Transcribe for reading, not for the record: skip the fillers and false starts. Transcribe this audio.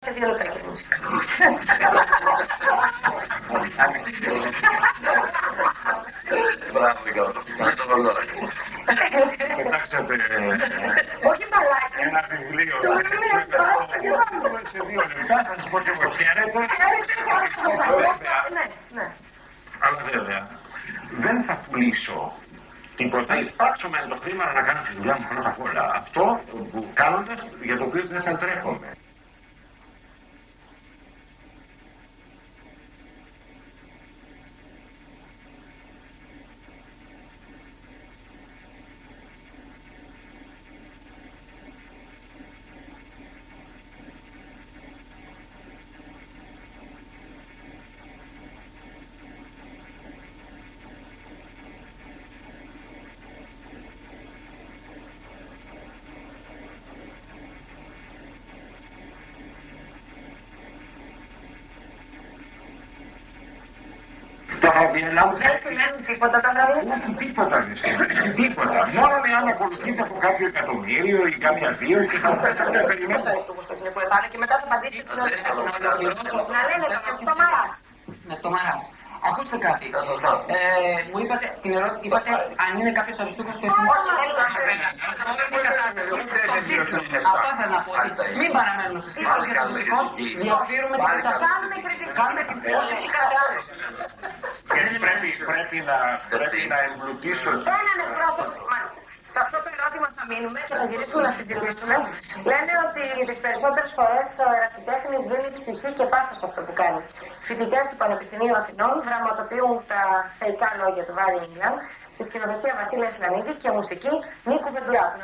Σε 2 λεπτά και μουσικά. Μπράβο, για το ρολόι. Πετάξατε Όχι μπαλάκι. ένα βιβλίο. Το βιβλίο αυτό, Σε 2 λεπτά θα σας πω και εγώ χαίρετε. Ναι. Αλλά βέβαια δεν θα πουλήσω τίποτα. Εισπάξω με το χρήμα να κάνω τη δουλειά μου πρώτα απ' όλα. Αυτό που κάνοντας για το οποίο δεν θα τρέχομαι. Δεν σημαίνει τίποτα τα βραβεία. Όχι, τίποτα δεν σημαίνει. Τίποτα. Μόνο εάν ακολουθείτε από κάποιο εκατομμύριο ή κάποια δύο και θα περιμένετε. Πώς αρέσει το Κωνσταντίνο που επάνω και μετά το απαντήσετε στην ώρα. Να λένε το Μαράς. Ναι, το Μαράς. Ακούστε κάτι. Μου είπατε, είπατε αν είναι κάποιος αριστούχος του εθνικού. Αυτό θέλω να πω. Μην παραμένουμε στους τύπους για το δυστυχώς διαφύρουμε την κατάσταση. Κάνουμε Γιατί πρέπει να εμπλουτίσω. Έναν εκπρόσωπο, μάλιστα. Σε αυτό το ερώτημα θα μείνουμε και θα γυρίσουμε να συζητήσουμε. Λένε ότι τις περισσότερες φορές ο ερασιτέχνης δίνει ψυχή και πάθος αυτό που κάνει. Φοιτητές του Πανεπιστημίου Αθηνών δραματοποιούν τα θεϊκά λόγια του Βάρη Ίγκλαν στη σκηνοθεσία Βασίλεια Σλανίδη και μουσική Νίκου Βεντουράτου.